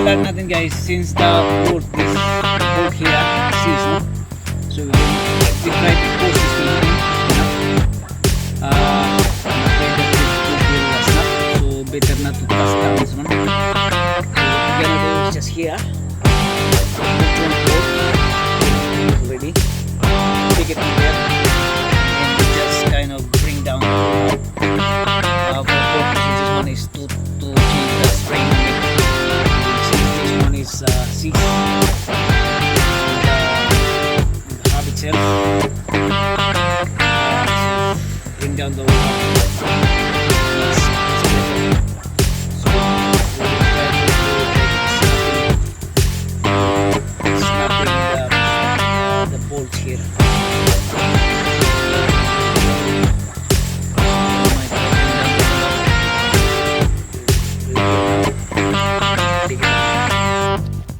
alarm natin guys, since the bolt here sees, no? So if we try to push this thing in, I'm afraid that it will snap, so better not to cast down this one. So what we're gonna do is just here, put one bolt ready, take it in there, and we just kind of bring down the bolt. For the purpose of this one is to change the spring on it. Since this one is 6 and the hub itself, so bring down the whole hub. That's better. So we will try to do like snapping the bolts here.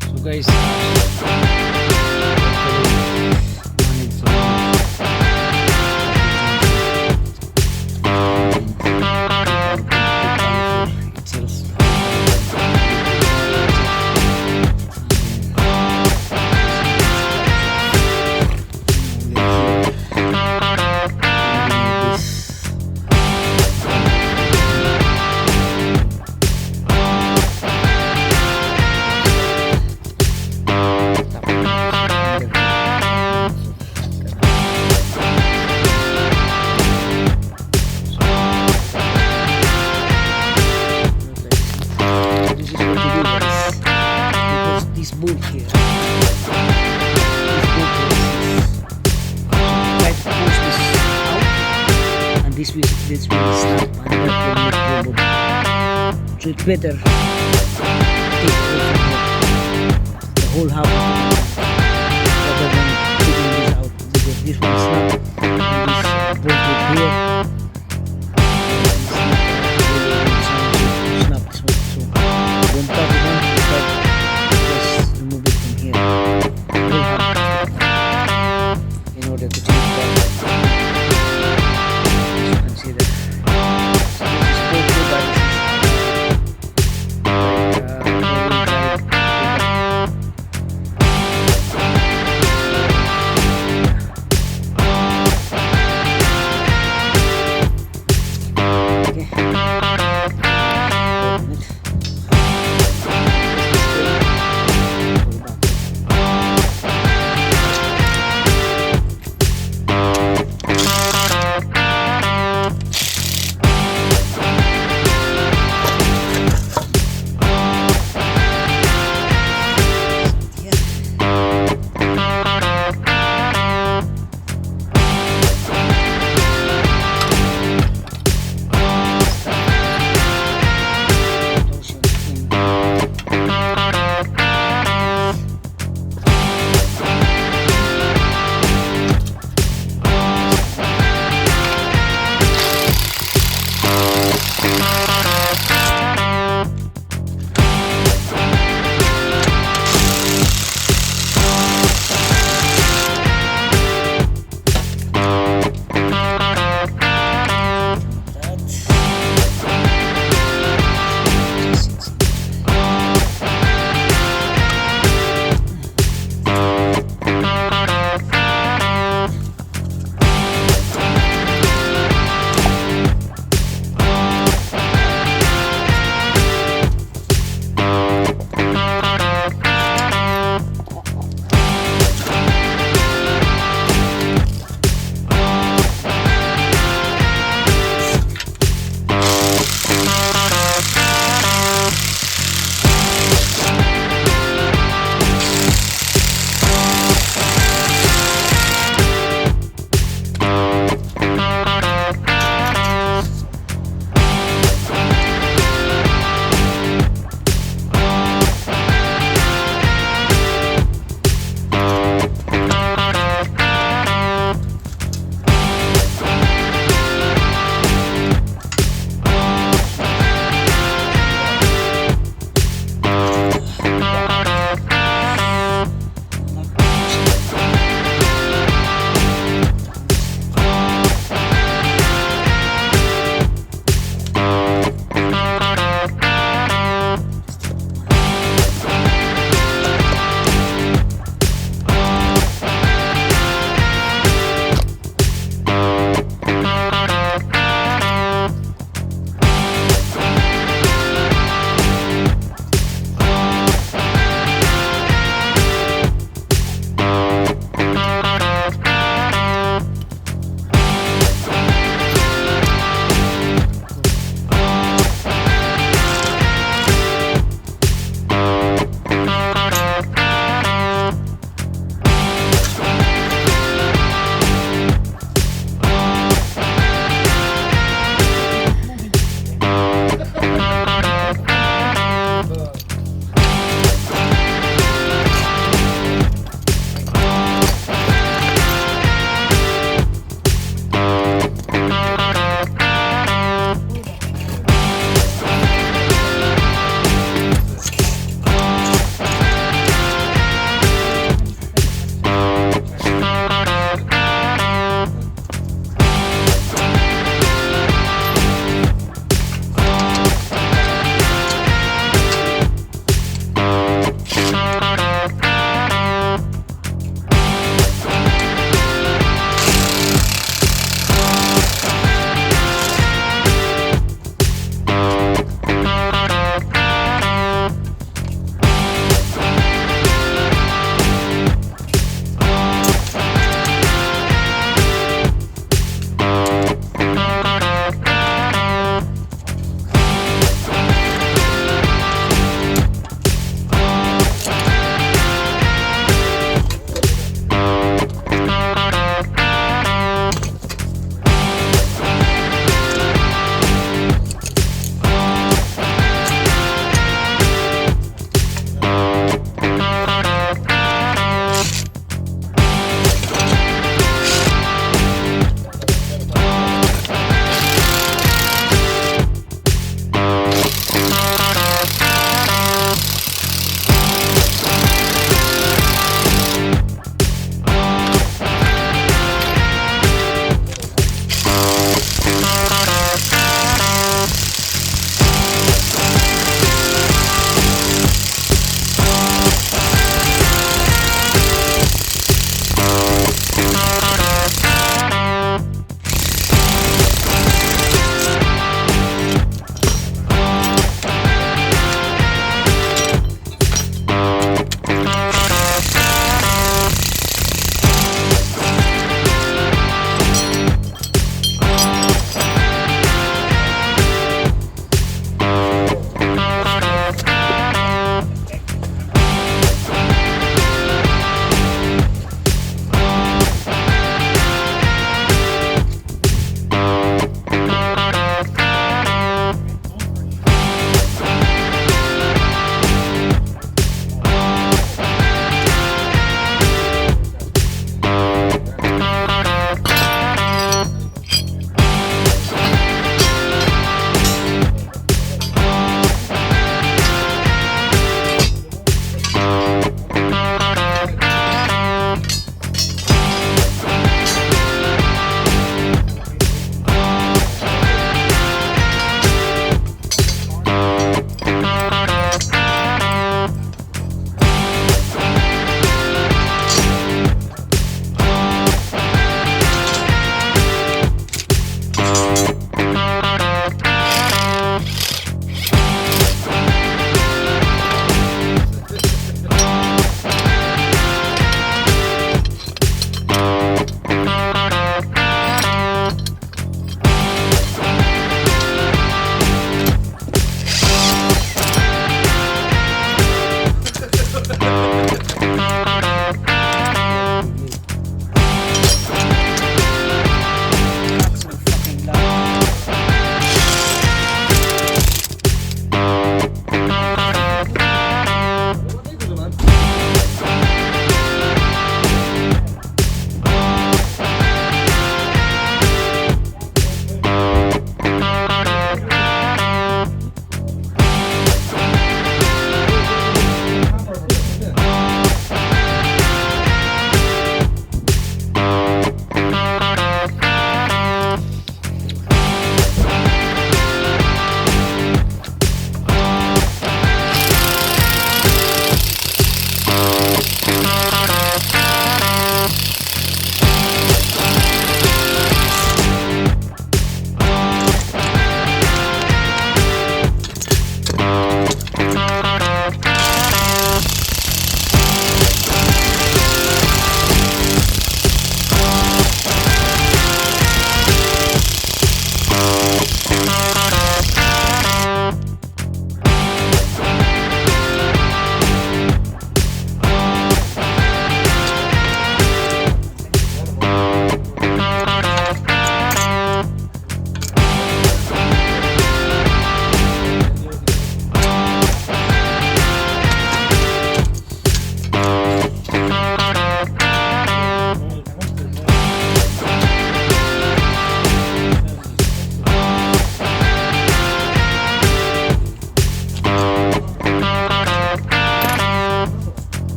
So guys, this bolt here, try to push this out, and this will snap, and that will make the bolt. So it's better take the whole half rather than taking this out, because this will snap and this bolt here. Snap this one, so don't touch it on. Just remove it from here. We'll have in order to change that. As you can see that. So this is both good, but this is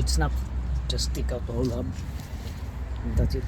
it's enough. Just take out the whole hub, and that's it.